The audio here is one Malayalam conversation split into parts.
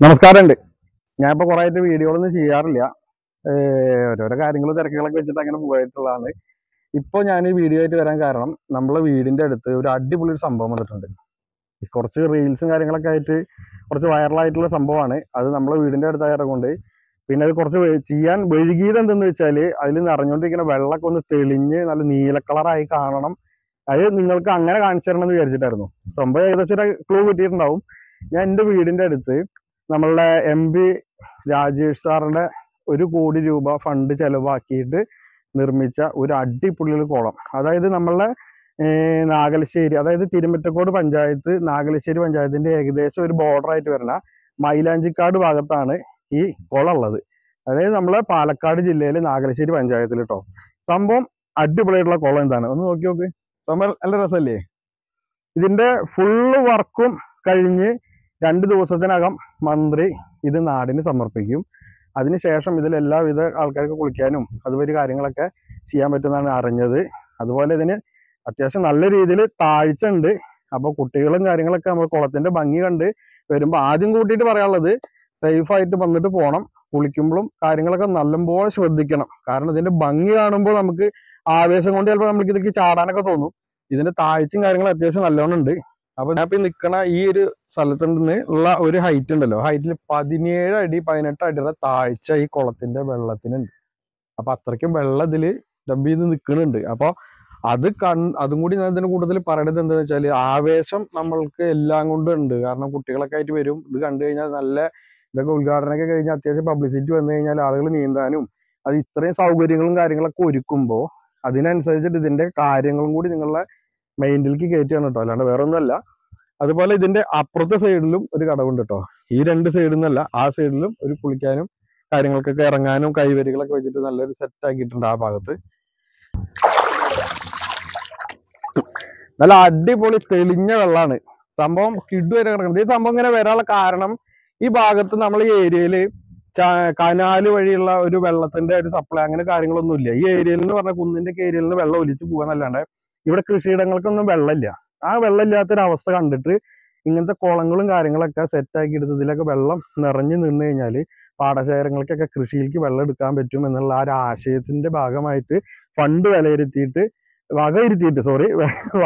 നമസ്കാരമുണ്ട്. ഞാനിപ്പോൾ കുറേ ആയിട്ട് വീഡിയോകളൊന്നും ചെയ്യാറില്ല. ഓരോരോ കാര്യങ്ങളും തിരക്കുകളൊക്കെ വെച്ചിട്ട് അങ്ങനെ പോയിട്ടുള്ളതാണ്. ഇപ്പോൾ ഞാൻ ഈ വീഡിയോ ആയിട്ട് വരാൻ കാരണം നമ്മളെ വീടിൻ്റെ അടുത്ത് ഒരു അടിപൊളി ഒരു സംഭവം വന്നിട്ടുണ്ട്. കുറച്ച് റീൽസും കാര്യങ്ങളൊക്കെ ആയിട്ട് കുറച്ച് വൈറലായിട്ടുള്ള സംഭവമാണ്. അത് നമ്മളെ വീടിൻ്റെ അടുത്തായതുകൊണ്ട് പിന്നെ അത് കുറച്ച് ചെയ്യാൻ വൈകിയത് എന്തെന്ന് വെച്ചാൽ അതിൽ നിറഞ്ഞുകൊണ്ടിരിക്കുന്ന വെള്ളമൊക്കെ ഒന്ന് തെളിഞ്ഞ് നല്ല നീല കളറായി കാണണം. അത് നിങ്ങൾക്ക് അങ്ങനെ കാണിച്ചു തരണം എന്ന് വിചാരിച്ചിട്ടായിരുന്നു. സംഭവം ഏകദേശം ഒരു ക്ലൂ കിട്ടിയിട്ടുണ്ടാവും. ഞാൻ എൻ്റെ വീടിൻ്റെ അടുത്ത് നമ്മളുടെ MP രാജേഷ് സാറിന്റെ 1 കോടി രൂപ ഫണ്ട് ചെലവാക്കിയിട്ട് നിർമ്മിച്ച ഒരു അടിപൊളി ഒരു കുളം. അതായത് നമ്മളുടെ നാഗലശ്ശേരി, അതായത് തിരുമിറ്റക്കോട് പഞ്ചായത്ത്, നാഗലശ്ശേരി പഞ്ചായത്തിന്റെ ഏകദേശം ഒരു ബോർഡർ ആയിട്ട് വരുന്ന മൈലാഞ്ചിക്കാട് ഭാഗത്താണ് ഈ കുളം ഉള്ളത്. അതായത് നമ്മളെ പാലക്കാട് ജില്ലയിലെ നാഗലശ്ശേരി പഞ്ചായത്തിൽ കേട്ടോ. സംഭവം അടിപൊളിയായിട്ടുള്ള കുളം എന്താണ് ഒന്ന് നോക്കി നോക്ക്. സംഭവം നല്ല രസമല്ലേ? ഇതിന്റെ ഫുള്ള് വർക്കും കഴിഞ്ഞ് 2 ദിവസത്തിനകം മന്ത്രി ഇത് നാടിന് സമർപ്പിക്കും. അതിനുശേഷം ഇതിൽ എല്ലാവിധ ആൾക്കാർക്ക് കുളിക്കാനും അതുപോലെ കാര്യങ്ങളൊക്കെ ചെയ്യാൻ പറ്റുമെന്നാണ് അറിഞ്ഞത്. അതുപോലെ ഇതിന് അത്യാവശ്യം നല്ല രീതിയിൽ താഴ്ച ഉണ്ട്. അപ്പോൾ കുട്ടികളും കാര്യങ്ങളൊക്കെ നമ്മൾ കുളത്തിന്റെ ഭംഗി കണ്ട് വരുമ്പോൾ ആദ്യം കൂട്ടിയിട്ട് പറയാനുള്ളത് സേഫായിട്ട് വന്നിട്ട് പോകണം. കുളിക്കുമ്പോഴും കാര്യങ്ങളൊക്കെ നല്ലപോലെ ശ്രദ്ധിക്കണം. കാരണം ഇതിന്റെ ഭംഗി കാണുമ്പോൾ നമുക്ക് ആവേശം കൊണ്ട് ചിലപ്പോൾ നമുക്ക് ഇതിലേക്ക് ചാടാനൊക്കെ തോന്നും. ഇതിന്റെ താഴ്ചയും കാര്യങ്ങളും അത്യാവശ്യം നല്ലോണം ഉണ്ട്. അപ്പൊ ഞാൻ ഇപ്പൊ നിൽക്കണ ഈ ഒരു സ്ഥലത്തുനിന്ന് ഉള്ള ഒരു ഹൈറ്റ് ഉണ്ടല്ലോ, ഹൈറ്റിൽ 17 അടി 18 അടിയുടെ താഴ്ച ഈ കുളത്തിന്റെ വെള്ളത്തിനുണ്ട്. അപ്പൊ അത്രയ്ക്കും വെള്ളം ഇതില് ഡബ് ചെയ്ത് നിൽക്കുന്നുണ്ട്. അപ്പൊ അതും കൂടി ഞാൻ ഇതിന്റെ കൂട്ടത്തിൽ പറയണത് എന്താണെന്ന് വെച്ചാൽ ആവേശം നമ്മൾക്ക് എല്ലാം കൊണ്ടും ഉണ്ട്. കാരണം കുട്ടികളൊക്കെ ആയിട്ട് വരും. ഇത് കണ്ടു കഴിഞ്ഞാൽ നല്ല ഇതൊക്കെ ഉദ്ഘാടനമൊക്കെ കഴിഞ്ഞാൽ അത്യാവശ്യം പബ്ലിസിറ്റി വന്നു കഴിഞ്ഞാൽ ആളുകൾ നീന്താനും അത് ഇത്രയും സൗകര്യങ്ങളും കാര്യങ്ങളൊക്കെ ഒരുക്കുമ്പോൾ അതിനനുസരിച്ചിട്ട് ഇതിന്റെ കാര്യങ്ങളും കൂടി നിങ്ങളുടെ മൈൻഡിലേക്ക് കയറ്റിയാണ് കേട്ടോ, അല്ലാണ്ട് വേറെ ഒന്നുമല്ല. അതുപോലെ ഇതിന്റെ അപ്പുറത്തെ സൈഡിലും ഒരു കടവുണ്ട് കേട്ടോ. ഈ 2 സൈഡിൽ നിന്നല്ല, ആ സൈഡിലും ഒരു കുളിക്കാനും കാര്യങ്ങൾക്കൊക്കെ ഇറങ്ങാനും കൈവരികളൊക്കെ വെച്ചിട്ട് നല്ലൊരു സെറ്റ് ആക്കിയിട്ടുണ്ട് ആ ഭാഗത്ത്. നല്ല അടിപൊളി തെളിഞ്ഞ വെള്ളമാണ്. സംഭവം കിഡു വരെ കിടക്കുന്നത്. ഈ സംഭവം ഇങ്ങനെ വരാനുള്ള കാരണം ഈ ഭാഗത്ത് നമ്മൾ ഈ ഏരിയയില് കനാല് വഴിയുള്ള ഒരു വെള്ളത്തിന്റെ ഒരു സപ്ലൈ അങ്ങനെ കാര്യങ്ങളൊന്നും ഇല്ല. ഈ ഏരിയയിൽ എന്ന് പറഞ്ഞ കുന്നിന്റെ ഏരിയയിൽ നിന്ന് വെള്ളം ഒലിച്ചു പോകാന്നല്ലാണ്ട് ഇവിടെ കൃഷിയിടങ്ങൾക്കൊന്നും വെള്ളമില്ല. ആ വെള്ളമില്ലാത്തൊരവസ്ഥ കണ്ടിട്ട് ഇങ്ങനത്തെ കുളങ്ങളും കാര്യങ്ങളൊക്കെ സെറ്റാക്കി എടുത്ത് ഇതിലൊക്കെ വെള്ളം നിറഞ്ഞു നിന്ന് കഴിഞ്ഞാൽ പാടശേഖരങ്ങൾക്കൊക്കെ കൃഷിയിലേക്ക് വെള്ളം എടുക്കാൻ പറ്റും എന്നുള്ള ആ ഒരു ആശയത്തിന്റെ ഭാഗമായിട്ട് ഫണ്ട്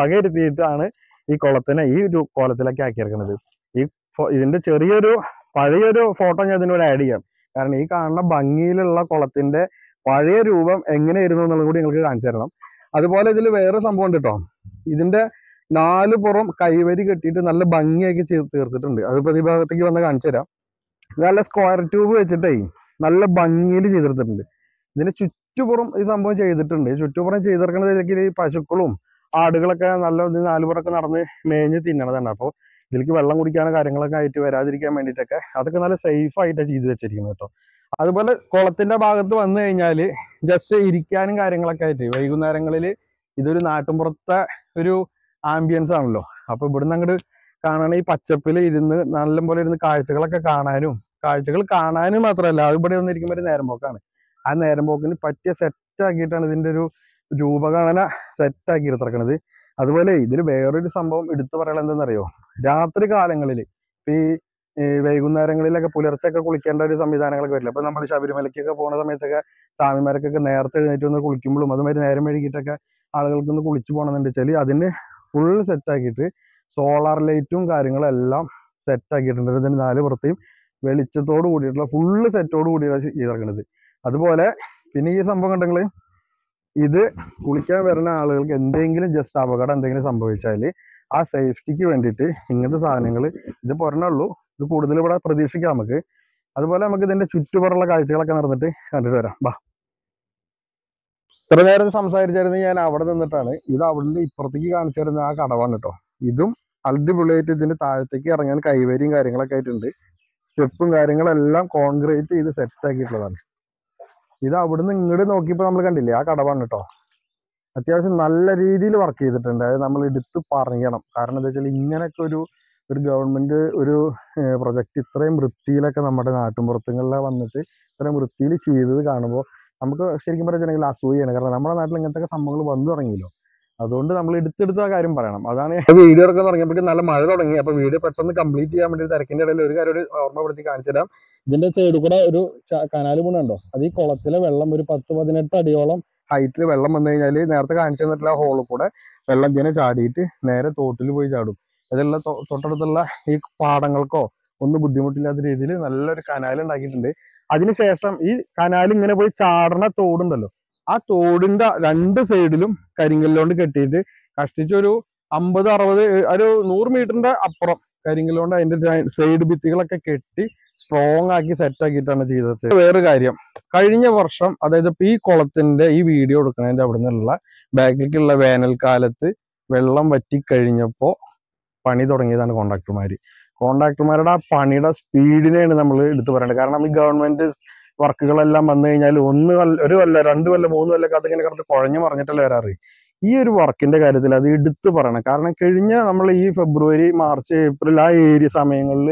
വകയിരുത്തിയിട്ടാണ് ഈ കുളത്തിനെ ഈ ഒരു കോലത്തിലൊക്കെ ആക്കിയിരിക്കുന്നത്. ഇതിന്റെ ചെറിയൊരു പഴയൊരു ഫോട്ടോ ഞാൻ ഇതിനോട് ആഡ് ചെയ്യാം. കാരണം ഈ കാണുന്ന ഭംഗിയിലുള്ള കുളത്തിന്റെ പഴയ രൂപം എങ്ങനെയായിരുന്നു എന്നുള്ളത് കൂടി നിങ്ങൾക്ക് കാണിച്ചു തരണം. അതുപോലെ ഇതിൽ വേറെ സംഭവം ഉണ്ട് കേട്ടോ. ഇതിന്റെ 4 പുറം കൈവരി കെട്ടിയിട്ട് നല്ല ഭംഗിയാക്കി തീർത്തിട്ടുണ്ട്. അത് പ്രതിഭാഗത്തേക്ക് വന്ന് കാണിച്ചു തരാം. നല്ല സ്ക്വയർ ട്യൂബ് വെച്ചിട്ടേ നല്ല ഭംഗിയിൽ ചെയ്തെടുത്തിട്ടുണ്ട്. ഇതിന് ചുറ്റുപുറം ഈ സംഭവം ചെയ്തിട്ടുണ്ട്. ചുറ്റുപുറം ചെയ്തെടുക്കുന്നതിലേക്ക് ഈ പശുക്കളും ആടുകളൊക്കെ നല്ല 4 പുറമൊക്കെ നടന്ന് മേഞ്ഞ് തിന്നണതാണ്. അപ്പോൾ ഇതിലേക്ക് വെള്ളം കുടിക്കാനോ കാര്യങ്ങളൊക്കെ ആയിട്ട് വരാതിരിക്കാൻ വേണ്ടിയിട്ടൊക്കെ അതൊക്കെ നല്ല സേഫ് ആയിട്ടാണ് ചെയ്തു വെച്ചിരിക്കുന്നത് കേട്ടോ. അതുപോലെ കുളത്തിന്റെ ഭാഗത്ത് വന്നു കഴിഞ്ഞാൽ ജസ്റ്റ് ഇരിക്കാനും കാര്യങ്ങളൊക്കെ ആയിട്ട് വൈകുന്നേരങ്ങളിൽ ഇതൊരു നാട്ടുമ്പുറത്തെ ഒരു ആംബിയൻസ് ആണല്ലോ. അപ്പൊ ഇവിടുന്ന് അങ്ങോട്ട് കാണാൻ ഈ പച്ചപ്പിൽ ഇരുന്ന് നല്ലപോലെ ഇരുന്ന് കാഴ്ചകൾ കാണാനും മാത്രമല്ല അത് ഇവിടെ വന്നിരിക്കുമ്പോൾ ഒരു നേരം പോക്കാണ്. ആ നേരം പോക്കിന് പറ്റിയ സെറ്റ് ആക്കിയിട്ടാണ് ഇതിന്റെ ഒരു രൂപഘടന സെറ്റ് ആക്കി എടുത്തിറക്കണത്. അതുപോലെ ഇതിൽ വേറൊരു സംഭവം എടുത്തു പറയാൻ എന്താണെന്നറിയോ, രാത്രി കാലങ്ങളിൽ ഈ വൈകുന്നേരങ്ങളിലൊക്കെ പുലർച്ചെയൊക്കെ കുളിക്കേണ്ട ഒരു സംവിധാനങ്ങളൊക്കെ വരില്ല. അപ്പൊ നമ്മൾ ശബരിമലയ്ക്കൊക്കെ പോകുന്ന സമയത്തൊക്കെ സ്വാമിമാർക്കൊക്കെ നേരത്തെ എഴുന്നേറ്റ് വന്ന് കുളിക്കുമ്പോഴും അതുമാതിരി നേരം വൈകിട്ടൊക്കെ ആളുകൾക്കൊന്ന് കുളിച്ചു പോകണമെന്ന് വെച്ചാൽ അതിന് ഫുൾ സെറ്റ് ആക്കിയിട്ട് സോളാർ ലൈറ്റും കാര്യങ്ങളും എല്ലാം സെറ്റ് ആക്കിയിട്ടുണ്ട്. ഇതിന് 4 പുറത്തെയും വെളിച്ചത്തോട് കൂടിയിട്ടുള്ള ഫുള്ള് സെറ്റോട് കൂടിയാണ് ചെയ്തിറക്കുന്നത്. അതുപോലെ പിന്നെ ഈ സംഭവം കണ്ടെങ്കിൽ ഇത് കുളിക്കാൻ വരുന്ന ആളുകൾക്ക് എന്തെങ്കിലും ജസ്റ്റ് അപകടം എന്തെങ്കിലും സംഭവിച്ചാൽ ആ സേഫ്റ്റിക്ക് വേണ്ടിയിട്ട് ഇങ്ങനത്തെ സാധനങ്ങൾ ഇത് പോരണുള്ളൂ. ഇത് കൂടുതൽ ഇവിടെ പ്രതീക്ഷിക്കാം നമുക്ക്. അതുപോലെ നമുക്ക് ഇതിന്റെ ചുറ്റുപുറമുള്ള കാഴ്ചകളൊക്കെ നടന്നിട്ട് കണ്ടിട്ട് വരാം. ബാ, ഇത്ര നേരം സംസാരിച്ചായിരുന്നു ഞാൻ അവിടെ നിന്നിട്ടാണ്. ഇത് അവിടെ ഇപ്പുറത്തേക്ക് കാണിച്ചു തരുന്ന ആ കടവാണ് കേട്ടോ. ഇതും അടിപൊളിയായിട്ട് ഇതിന്റെ താഴത്തേക്ക് ഇറങ്ങാൻ കൈവരിയും കാര്യങ്ങളൊക്കെ ആയിട്ടുണ്ട്. സ്റ്റെപ്പും കാര്യങ്ങളെല്ലാം കോൺക്രീറ്റ് ചെയ്ത് സെറ്റ് ആക്കിയിട്ടുള്ളതാണ്. ഇത് അവിടുന്ന് ഇങ്ങോട്ട് നോക്കിയപ്പോൾ നമ്മൾ കണ്ടില്ലേ ആ കടവാണ് കേട്ടോ. അത്യാവശ്യം നല്ല രീതിയിൽ വർക്ക് ചെയ്തിട്ടുണ്ട്. അത് നമ്മൾ എടുത്ത് പറയണം. കാരണം എന്താ വെച്ചാൽ ഇങ്ങനെയൊക്കെ ഒരു ഗവൺമെന്റ് ഒരു പ്രൊജക്ട് ഇത്രയും വൃത്തിയിലൊക്കെ നമ്മുടെ നാട്ടുമ്പുറത്തുകളിലെ വന്നിട്ട് ഇത്രയും വൃത്തിയിൽ ചെയ്തത് കാണുമ്പോൾ നമുക്ക് ശരിക്കും പറഞ്ഞിട്ടുണ്ടെങ്കിൽ അസൂയാണ്. കാരണം നമ്മുടെ നാട്ടിൽ ഇങ്ങനത്തെ സംഭവങ്ങൾ വന്നു തുടങ്ങിയല്ലോ. അതുകൊണ്ട് നമ്മൾ എടുത്തെടുത്ത കാര്യം പറയണം. അതാണ് വീഡിയോ ഒക്കെ തുടങ്ങിയപ്പോഴേക്കും നല്ല മഴ തുടങ്ങി. അപ്പൊ വീഡിയോ പെട്ടെന്ന് കംപ്ലീറ്റ് ചെയ്യാൻ വേണ്ടി തിരക്കിന്റെ ഇടയിൽ ഒരു കാര്യം ഓർമ്മപ്പെടുത്തി കാണിച്ചു തരാം. ഇതിന്റെ സൈഡിൽ കൂടെ ഒരു കനാല് പോണുണ്ടോ, അത് ഈ കുളത്തിലെ വെള്ളം ഒരു 10-18 അടിയോളം ഹൈറ്റിൽ വെള്ളം വന്നു കഴിഞ്ഞാൽ നേരത്തെ കാണിച്ചു തന്നിട്ടുള്ള ഹോളിൽ കൂടെ വെള്ളം ഇങ്ങനെ ചാടിയിട്ട് നേരെ തോട്ടിൽ പോയി ചാടും. ഇതെല്ലാം തൊട്ടടുത്തുള്ള ഈ പാടങ്ങൾക്കോ ഒന്നും ബുദ്ധിമുട്ടില്ലാത്ത രീതിയിൽ നല്ലൊരു കനാൽ ഉണ്ടാക്കിയിട്ടുണ്ട്. അതിനുശേഷം ഈ കനാൽ ഇങ്ങനെ പോയി ചാടണ തോടുണ്ടല്ലോ, ആ തോടിന്റെ 2 സൈഡിലും കരിങ്കല്ലുകൊണ്ട് കെട്ടിയിട്ട് കഷ്ടിച്ചൊരു 50-60 ഒരു 100 മീറ്ററിന്റെ അപ്പുറം കരിങ്കല്ലുകൊണ്ട് അതിന്റെ സൈഡ് ഭിത്തികളൊക്കെ കെട്ടി സ്ട്രോങ് ആക്കി സെറ്റ് ആക്കിയിട്ടാണ് ചെയ്തത്. വേറെ കാര്യം, കഴിഞ്ഞ വർഷം അതായത് ഈ കുളത്തിന്റെ ഈ വീഡിയോ എടുക്കുന്നതിന്റെ അവിടെ നിന്നുള്ള ബാക്കിലേക്കുള്ള വേനൽക്കാലത്ത് വെള്ളം വറ്റിക്കഴിഞ്ഞപ്പോ പണി തുടങ്ങിയതാണ് കോൺട്രാക്ടർമാരുടെ ആ പണിയുടെ സ്പീഡിനെയാണ് നമ്മൾ എടുത്തു പറയേണ്ടത്. കാരണം ഈ ഗവൺമെന്റ് വർക്കുകളെല്ലാം വന്നു കഴിഞ്ഞാൽ 1 കൊല്ലം 1 കൊല്ലം 2 കൊല്ലം 3 കൊല്ലം അതിങ്ങനെ കിടന്ന് കുഴഞ്ഞു മറിഞ്ഞിട്ടല്ലേ വരാറ്. ഈ ഒരു വർക്കിന്റെ കാര്യത്തിൽ അത് എടുത്തു പറയണം. കാരണം കഴിഞ്ഞ നമ്മൾ ഈ ഫെബ്രുവരി മാർച്ച് ഏപ്രിൽ ആ ഏരിയ സമയങ്ങളിൽ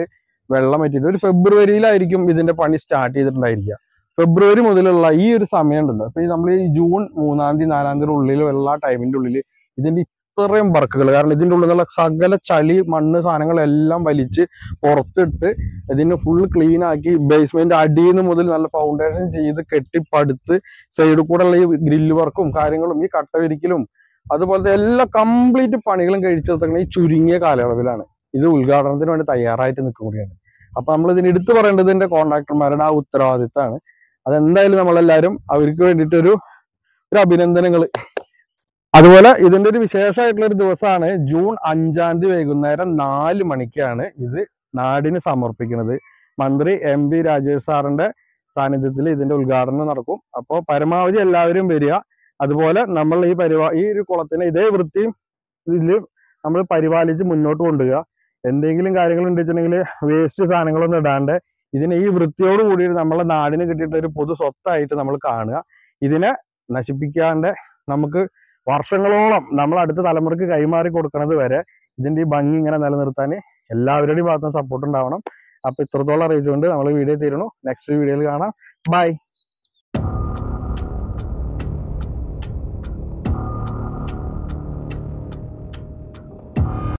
വെള്ളം വറ്റിയിട്ട് ഒരു ഫെബ്രുവരിയിലായിരിക്കും ഇതിന്റെ പണി സ്റ്റാർട്ട് ചെയ്തിട്ടുണ്ടായിരിക്കുക. ഫെബ്രുവരി മുതലുള്ള ഈ ഒരു സമയം ഉണ്ടല്ലോ, അപ്പൊ നമ്മൾ ഈ ജൂൺ 3-ാം തീയതി 4-ാം തീയതി ഉള്ളിലുള്ള ടൈമിന്റെ ഉള്ളിൽ ഇതിന്റെ ഇത്രയും വർക്കുകൾ, കാരണം ഇതിന്റെ ഉള്ളിൽ നിന്നുള്ള സകല ചളി മണ്ണ് സാധനങ്ങളെല്ലാം വലിച്ച് പുറത്തിട്ട് ഇതിന് ഫുൾ ക്ലീൻ ആക്കി ബേസ്മെന്റ് അടിയിൽ നിന്ന് മുതൽ നല്ല ഫൗണ്ടേഷൻ ചെയ്ത് കെട്ടിപ്പടുത്ത് സൈഡിൽ കൂടെ ഉള്ള ഈ ഗ്രില്ല് വർക്കും കാര്യങ്ങളും ഈ കട്ട വിരിക്കലും അതുപോലത്തെ എല്ലാ കംപ്ലീറ്റ് പണികളും കഴിച്ചെടുക്കുന്ന ഈ ചുരുങ്ങിയ കാലയളവിലാണ് ഇത് ഉദ്ഘാടനത്തിന് വേണ്ടി തയ്യാറായിട്ട് നിൽക്കുകയാണ്. അപ്പൊ നമ്മൾ ഇതിന് എടുത്തു പറയേണ്ടത് ഇതിന്റെ കോൺട്രാക്ടർമാരുടെ ആ ഉത്തരവാദിത്തമാണ്. അതെന്തായാലും നമ്മളെല്ലാവരും അവർക്ക് വേണ്ടിയിട്ട് ഒരു അഭിനന്ദനങ്ങൾ. അതുപോലെ ഇതിന്റെ ഒരു വിശേഷമായിട്ടുള്ള ഒരു ദിവസമാണ് ജൂൺ 5-ാം തീയതി വൈകുന്നേരം 4 മണിക്കാണ് ഇത് നാടിന് സമർപ്പിക്കുന്നത്. മന്ത്രി MP രാജേഷ് സാറിന്റെ സാന്നിധ്യത്തിൽ ഇതിന്റെ ഉദ്ഘാടനം നടക്കും. അപ്പോൾ പരമാവധി എല്ലാവരും വരിക. അതുപോലെ നമ്മൾ ഈ ഒരു കുളത്തിനെ ഇതേ വൃത്തിയും ഇതിൽ നമ്മൾ പരിപാലിച്ച് മുന്നോട്ട് കൊണ്ടുപോവുക. എന്തെങ്കിലും കാര്യങ്ങൾ ഉണ്ടെന്നുണ്ടെങ്കിൽ വേസ്റ്റ് സാധനങ്ങളൊന്നും ഇടാണ്ട് ഇതിനെ ഈ വൃത്തിയോട് കൂടി നമ്മളെ നാടിന് കിട്ടിയിട്ട് ഒരു പൊതു സ്വത്തായിട്ട് നമ്മൾ കാണുക. ഇതിനെ നശിപ്പിക്കാണ്ട് നമുക്ക് വർഷങ്ങളോളം നമ്മൾ അടുത്ത തലമുറക്ക് കൈമാറി കൊടുക്കുന്നത് വരെ ഇതിന്റെ ഈ ഭംഗി ഇങ്ങനെ നിലനിർത്താൻ എല്ലാവരുടെയും ഭാഗത്തുനിന്ന് സപ്പോർട്ട് ഉണ്ടാവണം. അപ്പൊ ഇത്രത്തോളം അറിയിച്ചുകൊണ്ട് നമ്മൾ വീഡിയോ തീരുന്നു. നെക്സ്റ്റ് വീഡിയോയിൽ കാണാം. ബൈ.